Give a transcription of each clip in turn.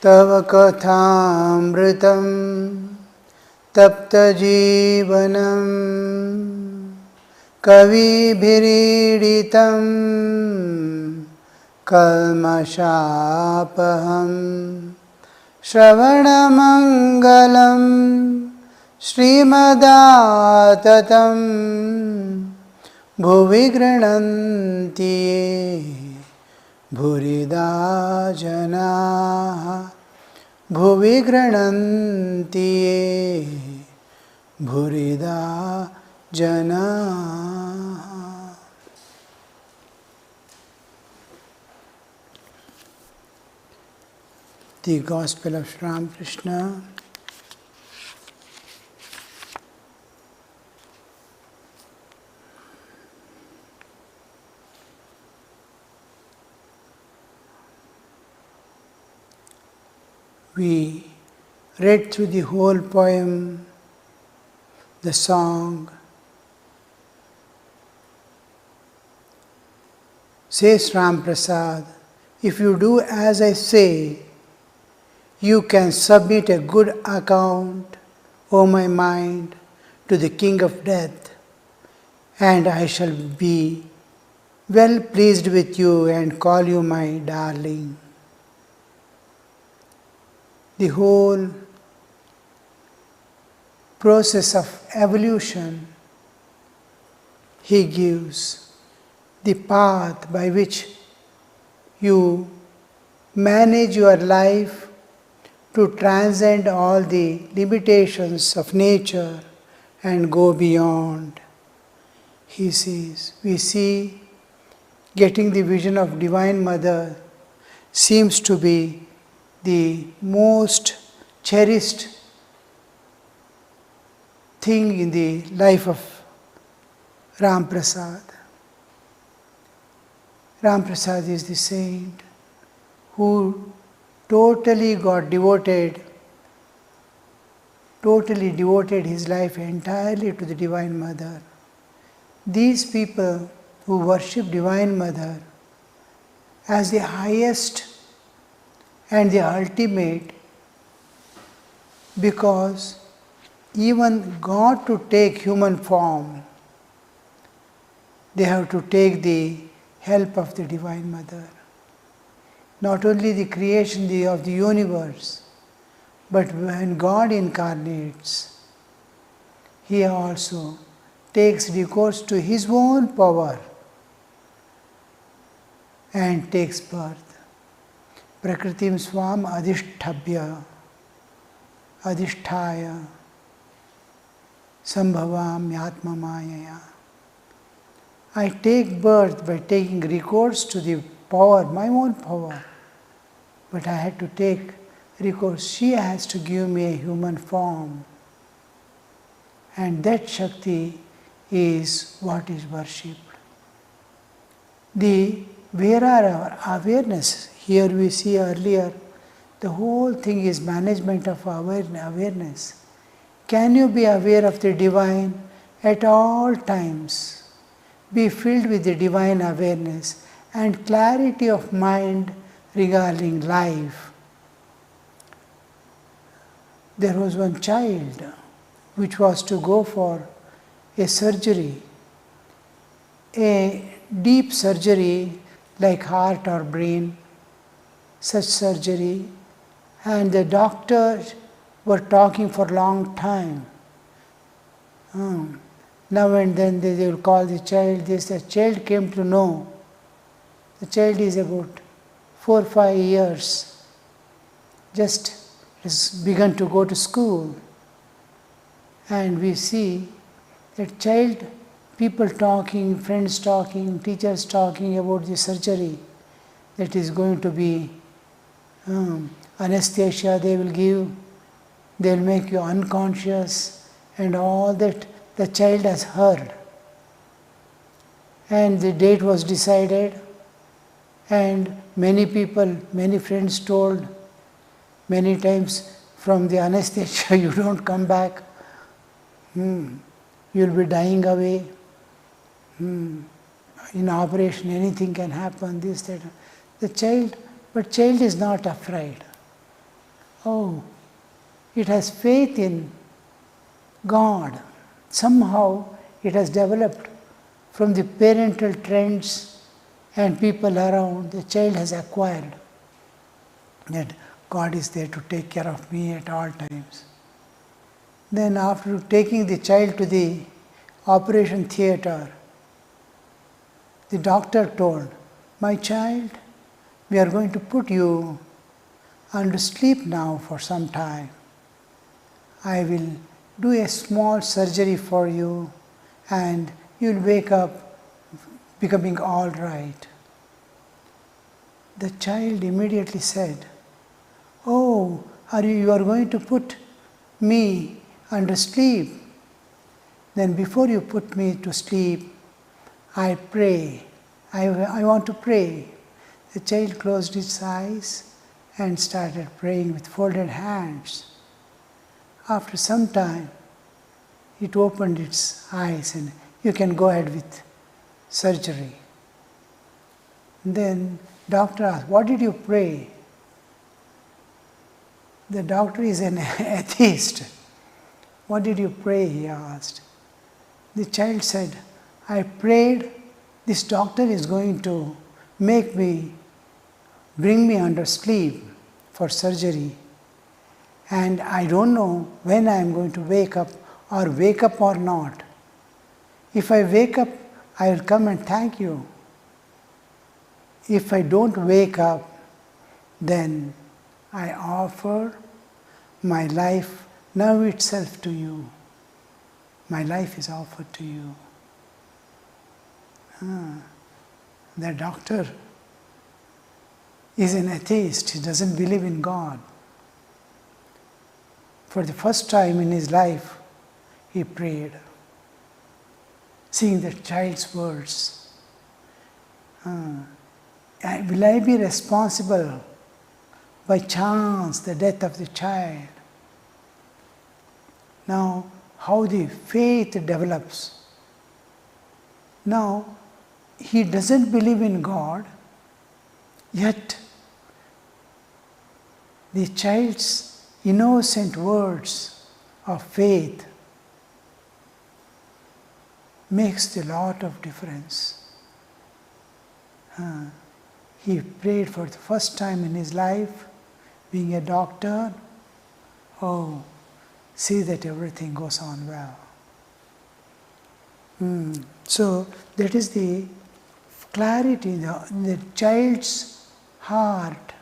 तव कथामृतं तप्तजीवनं कविभिरीडितं कल्मषापहं श्रवणमङ्गलं श्रीमदाततं भुवि गृह्णन्ति ये भूरिदा जनाः भुवि गृह्णन्ति ये भूरिदा जनाः. The Gospel of Ramakrishna, we read through the whole poem, the song. Says Ram Prasad, if you do as I say, you can submit a good account, O my mind, to the King of Death, and I shall be well pleased with you and call you my darling. The whole process of evolution he gives, the path by which you manage your life to transcend all the limitations of nature and go beyond. He says, we see getting the vision of Divine Mother seems to be the most cherished thing in the life of Ram Prasad. Ram Prasad is the saint who totally devoted his life entirely to the Divine Mother. These people who worship Divine Mother as the highest and the ultimate, because even God to take human form, they have to take the help of the Divine Mother. Not only the creation of the universe, but when God incarnates, He also takes recourse to His own power and takes birth. Prakritim swam adhishtabhya adhisthaya sambhavam yatma mayaya. I take birth by taking recourse to the power, my own power. But I had to take recourse. She has to give me a human form. And that Shakti is what is worshipped. Where are our awareness? Here we see earlier, the whole thing is management of awareness. Can you be aware of the Divine at all times? Be filled with the Divine awareness and clarity of mind regarding life. There was one child which was to go for a surgery, a deep surgery like heart or brain, such surgery, and the doctors were talking for a long time. Now and then they will call the child. The child came to know. The child is about 4 or 5 years, just has begun to go to school. And we see that child, people talking, friends talking, teachers talking about the surgery that is going to be anesthesia they will give, they will make you unconscious, and all that the child has heard. And the date was decided, and many people, many friends told many times, from the anesthesia you don't come back, you'll be dying away. in operation anything can happen, this, that. But child is not afraid. Oh, it has faith in God. Somehow it has developed from the parental trends and people around. The child has acquired that God is there to take care of me at all times. Then after taking the child to the operation theatre, the doctor told, "My child, we are going to put you under sleep now for some time. I will do a small surgery for you and you will wake up becoming all right." The child immediately said, "Oh, you are going to put me under sleep? Then before you put me to sleep, I pray. I want to pray." The child closed its eyes and started praying with folded hands. After some time, it opened its eyes and you can go ahead with surgery. Then doctor asked, "What did you pray?" The doctor is an atheist. "What did you pray?" he asked. The child said, "I prayed, this doctor is going to bring me under sleep for surgery. And I don't know when I am going to wake up or not. If I wake up, I will come and thank you. If I don't wake up, then I offer my life now itself to you. My life is offered to you." The doctor is an atheist. He doesn't believe in God. For the first time in his life, he prayed, seeing the child's words. Will I be responsible by chance the death of the child? Now, how the faith develops. Now, he doesn't believe in God, yet the child's innocent words of faith makes a lot of difference. He prayed for the first time in his life, being a doctor. Oh, see that everything goes on well. So that is the clarity in the child's heart,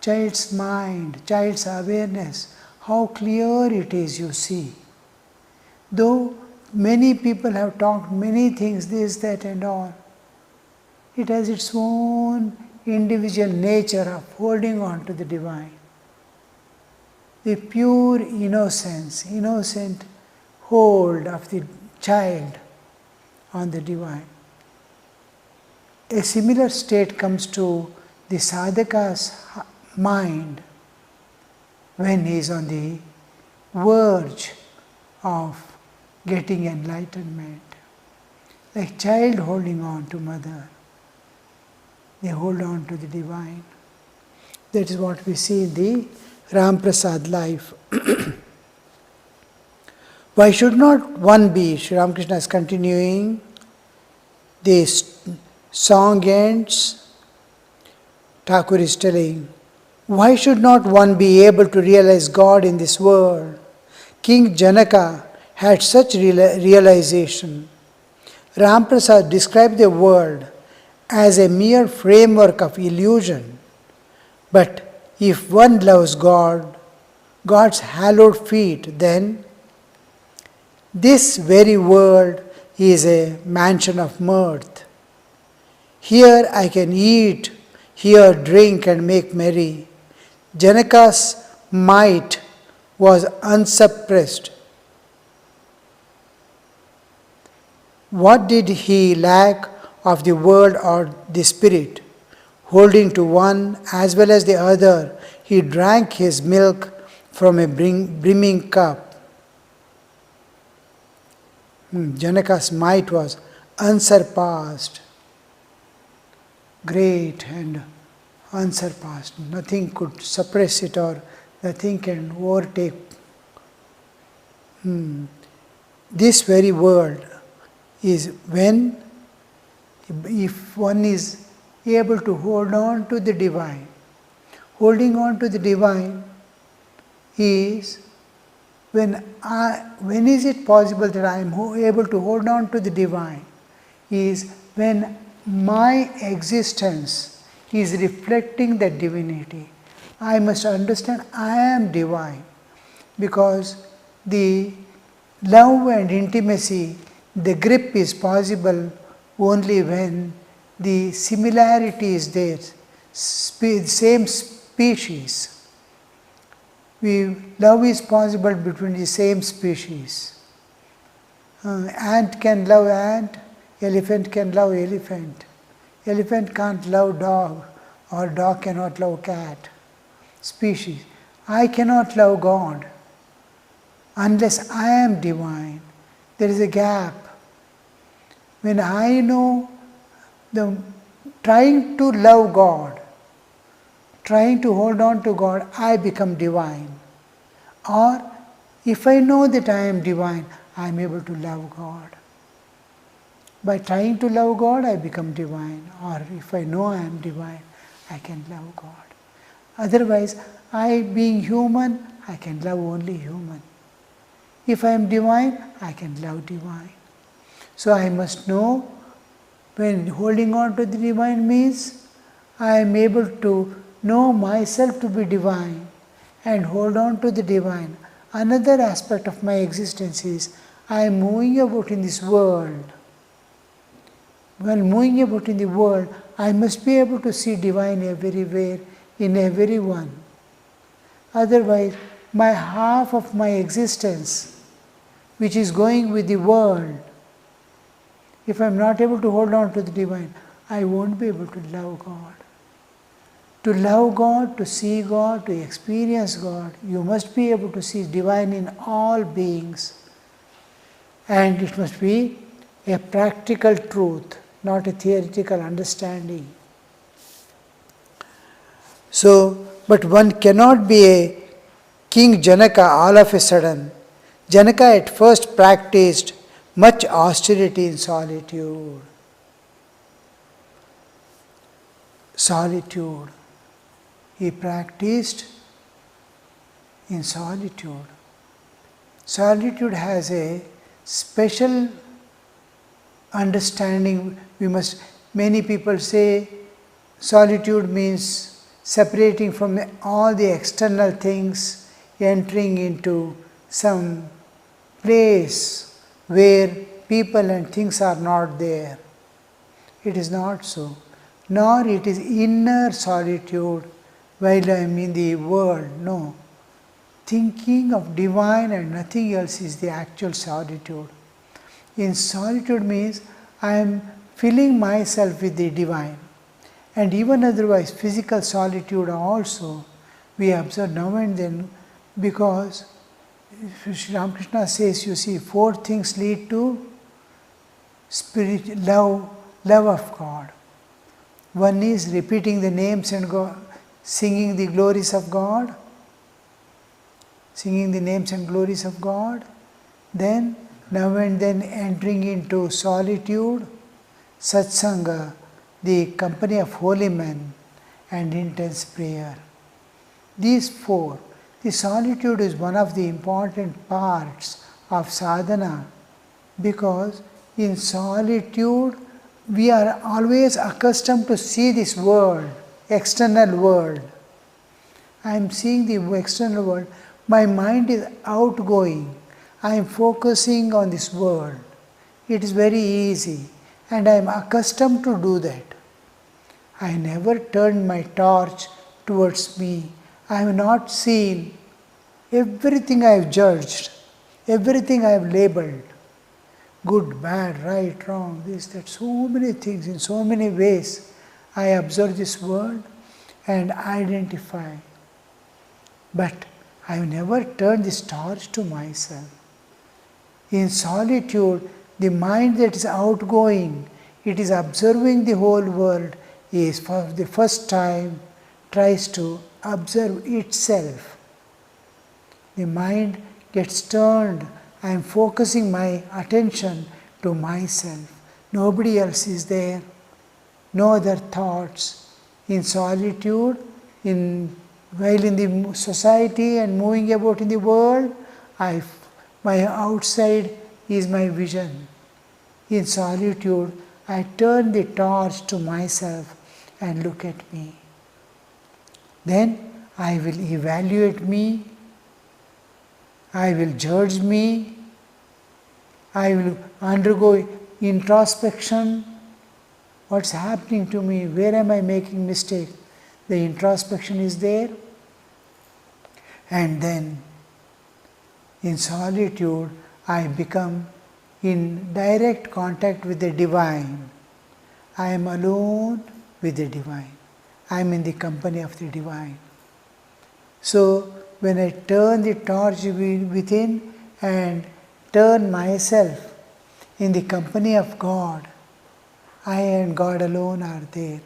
child's mind, child's awareness, how clear it is, you see. Though many people have talked many things, this, that and all, it has its own individual nature of holding on to the divine. The pure innocence, innocent hold of the child on the divine. A similar state comes to the sadhaka's mind when he is on the verge of getting enlightenment. Like child holding on to mother, they hold on to the divine. That is what we see in the Ram Prasad life. Why should not one be? Sri Ramakrishna is continuing. This song ends. Thakur is telling, why should not one be able to realize God in this world? King Janaka had such realization. Ram Prasad described the world as a mere framework of illusion. But if one loves God, God's hallowed feet, then this very world is a mansion of mirth. Here I can eat, here drink and make merry. Janaka's might was unsuppressed. What did he lack of the world or the spirit? Holding to one as well as the other, he drank his milk from a brimming cup. Janaka's might was unsurpassed. great and unsurpassed. Nothing could suppress it or nothing can overtake. This very world is when, if one is able to hold on to the divine. Holding on to the divine is when is it possible that I am able to hold on to the divine? Is when my existence is reflecting that divinity. I must understand I am divine, because the love and intimacy, the grip is possible only when the similarity is there, same species. Love is possible between the same species. Ant can love ant, elephant can love elephant. Elephant can't love dog, or dog cannot love cat. Species. I cannot love God unless I am divine. There is a gap. When I know trying to love God, trying to hold on to God, I become divine. Or if I know that I am divine, I am able to love God. By trying to love God, I become divine. Or if I know I am divine, I can love God. Otherwise, I being human, I can love only human. If I am divine, I can love divine. So I must know, when holding on to the divine means, I am able to know myself to be divine and hold on to the divine. Another aspect of my existence is, I am moving about in this world. While moving about in the world, I must be able to see divine everywhere, in everyone. Otherwise, my half of my existence, which is going with the world, if I am not able to hold on to the divine, I won't be able to love God. To love God, to see God, to experience God, you must be able to see divine in all beings. And it must be a practical truth, not a theoretical understanding. So, but one cannot be a King Janaka all of a sudden. Janaka at first practiced much austerity in solitude. Solitude. He practiced in solitude. Solitude has a special understanding. Many people say solitude means separating from all the external things, entering into some place where people and things are not there. It is not so. Nor it is inner solitude while I am in the world. No. Thinking of divine and nothing else is the actual solitude. In solitude means I am filling myself with the divine. And even otherwise, physical solitude also we observe now and then, because Sri Ramakrishna says, you see, 4 things lead to love of God. One is repeating the names and singing the glories of God. Singing the names and glories of God. Then, now and then entering into solitude, satsanga, the company of holy men, and intense prayer. These 4. The solitude is one of the important parts of sadhana, because in solitude we are always accustomed to see this world, external world. I am seeing the external world. My mind is outgoing. I am focusing on this world. It is very easy, and I am accustomed to do that. I never turned my torch towards me. I have not seen. Everything I have judged, everything I have labeled. Good, bad, right, wrong, this, that, so many things, in so many ways. I observe this world and identify. But I have never turned this torch to myself. In solitude, the mind that is outgoing, it is observing the whole world, is for the first time tries to observe itself. The mind gets turned. I am focusing my attention to myself. Nobody else is there. No other thoughts. In solitude, while in the society and moving about in the world, my outside is my vision. In solitude, I turn the torch to myself and look at me. Then I will evaluate me. I will judge me. I will undergo introspection. What's happening to me? Where am I making mistake? The introspection is there. And then in solitude, I become in direct contact with the Divine. I am alone with the Divine. I am in the company of the Divine. So when I turn the torch within and turn myself in the company of God, I and God alone are there.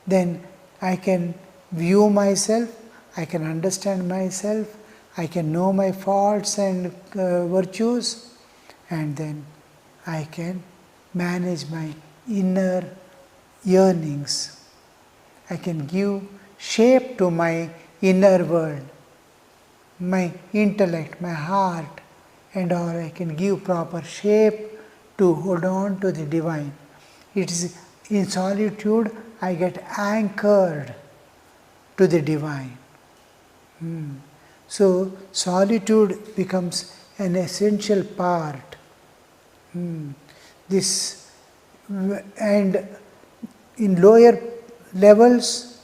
Then I can view myself, I can understand myself, I can know my faults and virtues, and then I can manage my inner yearnings. I can give shape to my inner world, my intellect, my heart, and all. I can give proper shape to hold on to the Divine. It is in solitude I get anchored to the Divine. So solitude becomes an essential part. This, and in lower levels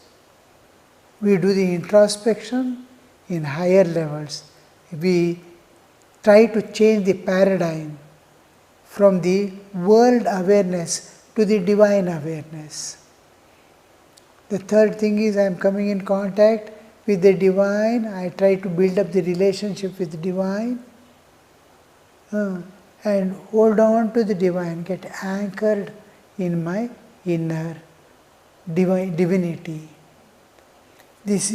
we do the introspection. In higher levels we try to change the paradigm from the world awareness to the Divine awareness. The third thing is I am coming in contact with the Divine. I try to build up the relationship with the Divine and hold on to the Divine, get anchored in my inner divinity. This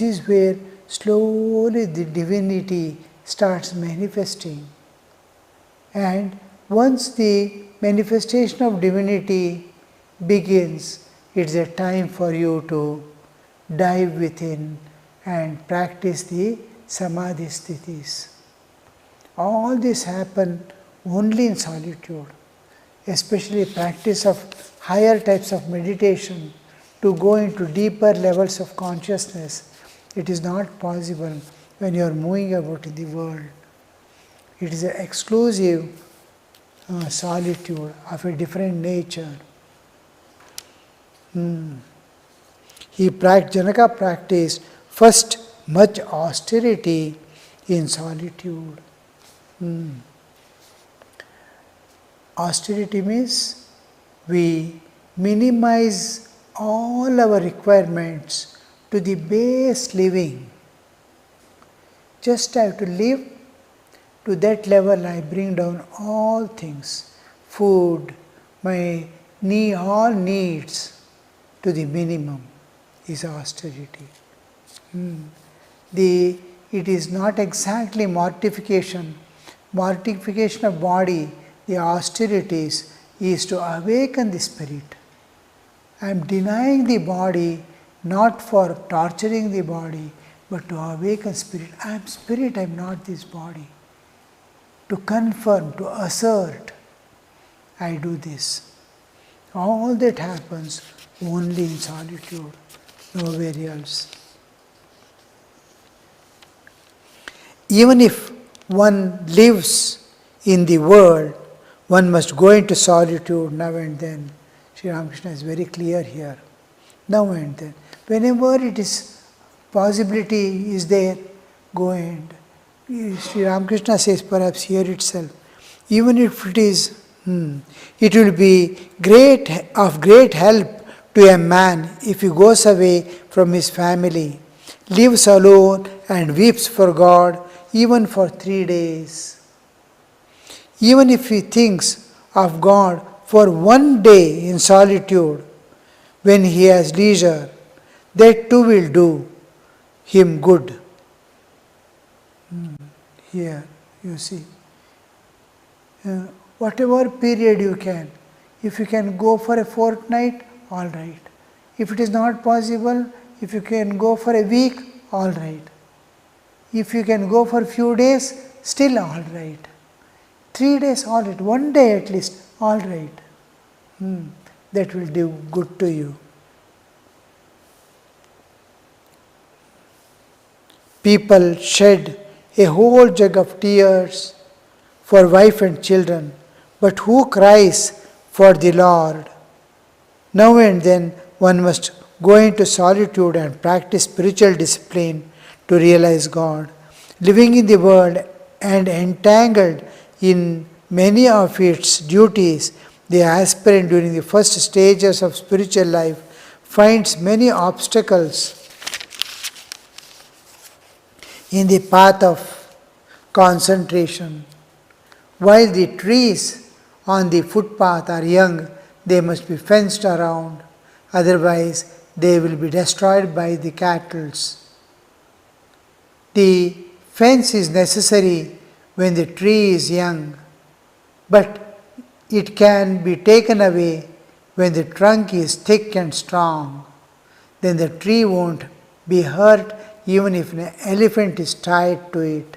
is where slowly the divinity starts manifesting. And once the manifestation of divinity begins, it's a time for you to dive within and practice the samadhi sthitis. All this happen only in solitude, especially practice of higher types of meditation to go into deeper levels of consciousness. It is not possible when you are moving about in the world. It is an exclusive solitude of a different nature. Janaka practiced first much austerity in solitude. Austerity means we minimize all our requirements to the base living. Just have to live. To that level I bring down all things, food, my all needs to the minimum is austerity. It is not exactly mortification. Mortification of body, the austerities, is to awaken the spirit. I am denying the body not for torturing the body, but to awaken spirit. I am spirit, I am not this body. To confirm, to assert, I do this. All that happens only in solitude, nowhere else. Even if one lives in the world, one must go into solitude now and then. Sri Ramakrishna is very clear here. Now and then. Whenever it is possibility is there, go and Sri Ramakrishna says perhaps here itself, even if it is, it will be of great help to a man if he goes away from his family, lives alone and weeps for God even for 3 days. Even if he thinks of God for one day in solitude, when he has leisure, that too will do him good. Here, you see. Whatever period you can. If you can go for a fortnight, all right. If it is not possible, if you can go for a week, all right. If you can go for a few days, still all right. 3 days, all right. 1 day at least, all right. That will do good to you. People shed a whole jug of tears for wife and children, but who cries for the Lord? Now and then one must go into solitude and practice spiritual discipline to realize God. Living in the world and entangled in many of its duties, the aspirant during the first stages of spiritual life finds many obstacles in the path of concentration. While the trees on the footpath are young, they must be fenced around, otherwise they will be destroyed by the cattle. The fence is necessary when the tree is young, but it can be taken away when the trunk is thick and strong. Then the tree won't be hurt even if an elephant is tied to it.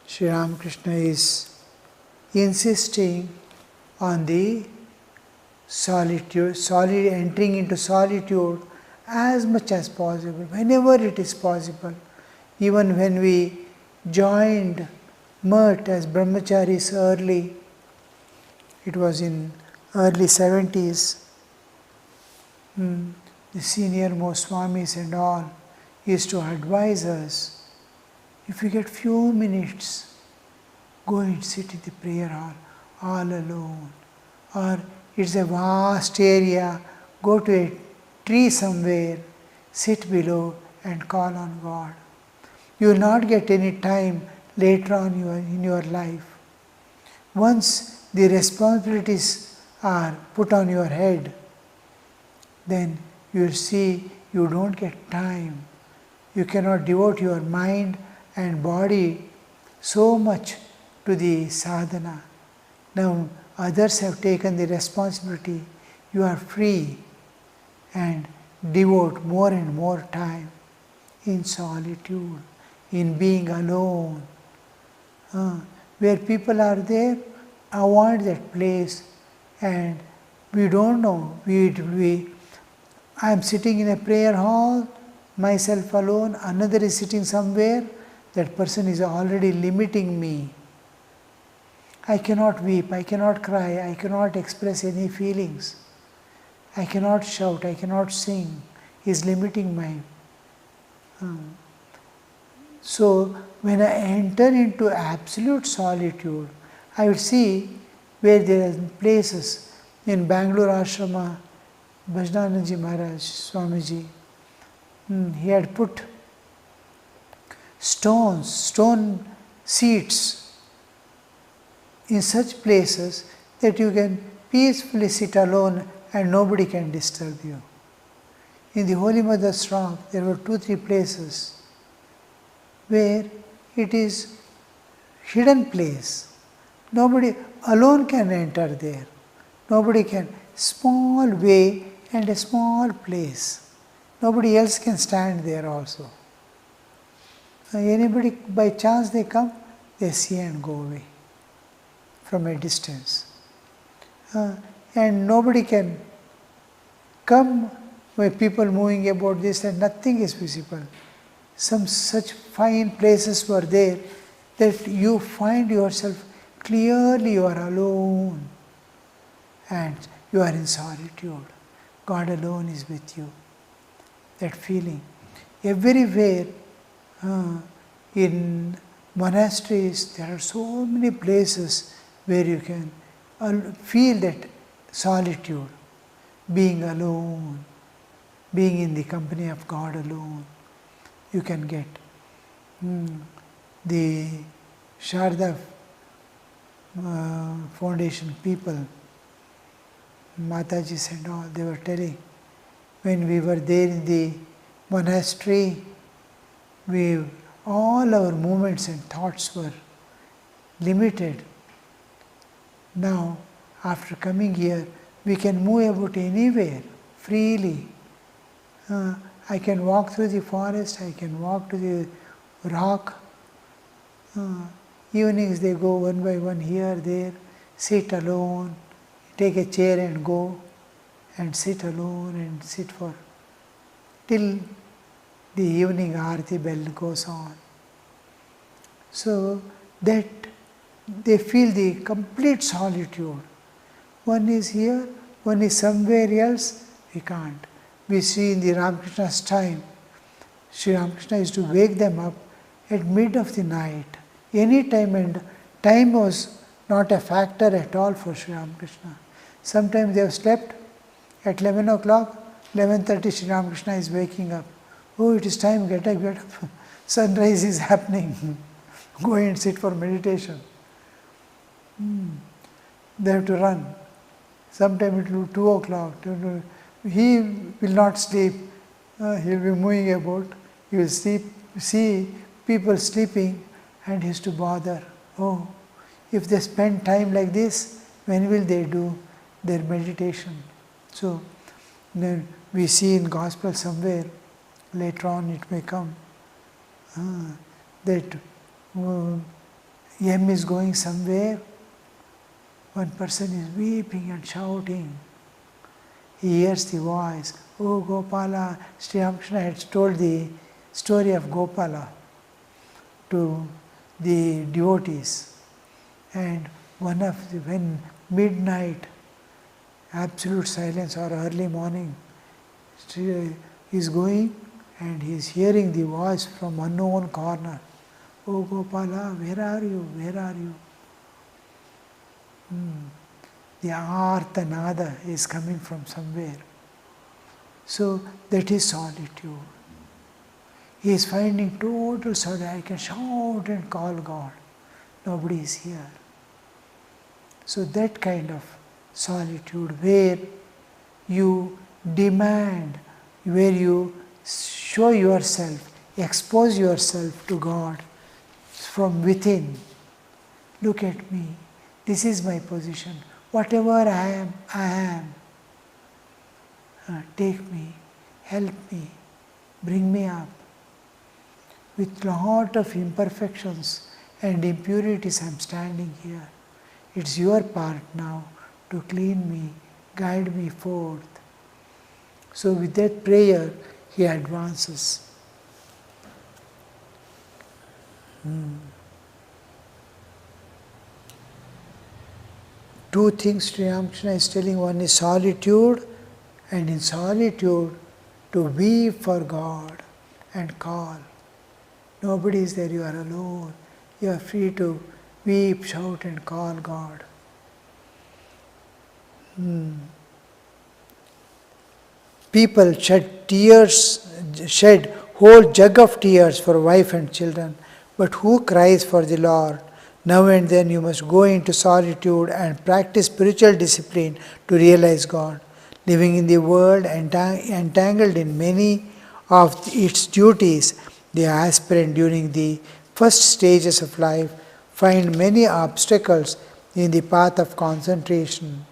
Sri Ramakrishna is insisting on the solitude, entering into solitude as much as possible, whenever it is possible. Even when we joined Mutt as brahmacharis early, it was in early 70s, the senior most Swamis and all used to advise us, if you get few minutes, go and sit in the prayer hall all alone. Or it's a vast area, go to a tree somewhere, sit below and call on God. You will not get any time later on in your life. Once the responsibilities are put on your head, then you will see you don't get time. You cannot devote your mind and body so much to the sadhana. Now others have taken the responsibility. You are free and devote more and more time in solitude, in being alone. Where people are there, avoid that place, and we don't know. I am sitting in a prayer hall, myself alone, another is sitting somewhere, that person is already limiting me. I cannot weep, I cannot cry, I cannot express any feelings. I cannot shout, I cannot sing. He is limiting my... So, when I enter into absolute solitude, I will see where there are places. In Bangalore Ashrama, Vinayakanandaji Maharaj, Swamiji, he had put stone seats in such places that you can peacefully sit alone and nobody can disturb you. In the Holy Mother's Rock, there were 2-3 places where it is hidden place. Nobody alone can enter there. Nobody can. Small way and a small place. Nobody else can stand there also. Anybody, by chance they come, they see and go away from a distance. And nobody can come with people moving about this and nothing is visible. Some such fine places were there that you find yourself clearly you are alone and you are in solitude. God alone is with you. That feeling. Everywhere in monasteries there are so many places where you can feel that solitude, being alone, being in the company of God alone. You can get. The Sharda foundation people, Matajis and all, they were telling, when we were there in the monastery, all our movements and thoughts were limited. Now, after coming here, we can move about anywhere freely. I can walk through the forest, I can walk to the rock. Evenings they go one by one here, there, sit alone, take a chair and go and sit alone and sit for till the evening Aarti bell goes on. So that they feel the complete solitude. One is here, one is somewhere else, we can't. We see in the Ramakrishna's time, Sri Ramakrishna used to wake them up at mid of the night, any time, and time was not a factor at all for Sri Ramakrishna. Sometimes they have slept at 11 o'clock, 11:30 Sri Ramakrishna is waking up. Oh, it is time, get up, get up. Sunrise is happening. Go and sit for meditation. They have to run. Sometimes it will be 2 o'clock. He will not sleep. He will be moving about. He will see people sleeping and he has to bother. Oh, if they spend time like this, when will they do their meditation? So, then we see in Gospel somewhere, later on it may come, that M is going somewhere, one person is weeping and shouting. He hears the voice, oh Gopala. Sri Ramakrishna had told the story of Gopala to the devotees. And when midnight, absolute silence or early morning, he is going and he is hearing the voice from unknown corner. Oh Gopala, where are you? Where are you? The Arthanada is coming from somewhere. So that is solitude. He is finding total solitude. I can shout and call God. Nobody is here. So that kind of solitude where you demand, where you show yourself, expose yourself to God from within. Look at me. This is my position. Whatever I am. Take me, help me, bring me up. With lot of imperfections and impurities, I am standing here. It's your part now to clean me, guide me forth. So with that prayer, he advances. Two things Sri Ramakrishna is telling. One is solitude, and in solitude to weep for God and call. Nobody is there, you are alone. You are free to weep, shout and call God. People shed whole jug of tears for wife and children, but who cries for the Lord? Now and then you must go into solitude and practice spiritual discipline to realize God. Living in the world entangled in many of its duties, the aspirant during the first stages of life find many obstacles in the path of concentration.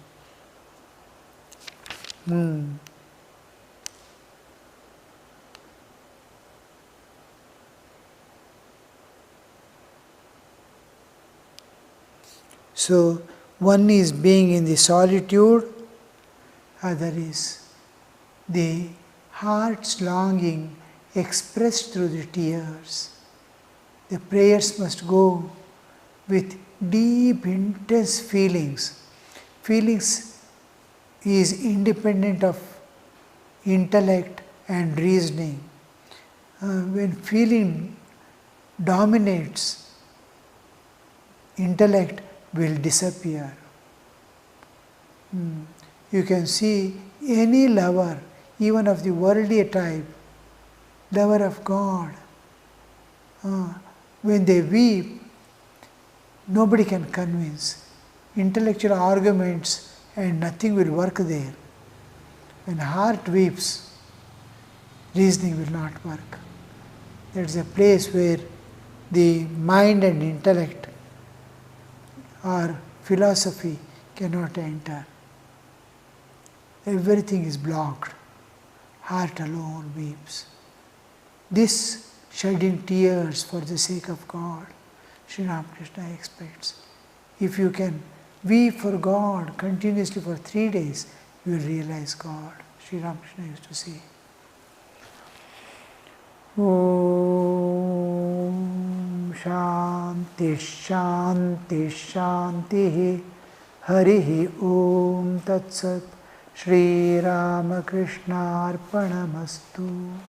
So, one is being in the solitude, other is the heart's longing expressed through the tears. The prayers must go with deep, intense feelings. Feelings is independent of intellect and reasoning. When feeling dominates, intellect will disappear. You can see any lover, even of the worldly type, lover of God, when they weep, nobody can convince. intellectual arguments and nothing will work there. When heart weeps, reasoning will not work. That is a place where the mind and intellect or philosophy cannot enter. Everything is blocked. Heart alone weeps. This shedding tears for the sake of God, Sri Ramakrishna expects. If you can weep for God continuously for 3 days, you will realize God. Sri Ramakrishna used to say. Om Shanti Shanti Shanti Harihi Om Tat Sat Shri Ramakrishna Arpanamastu.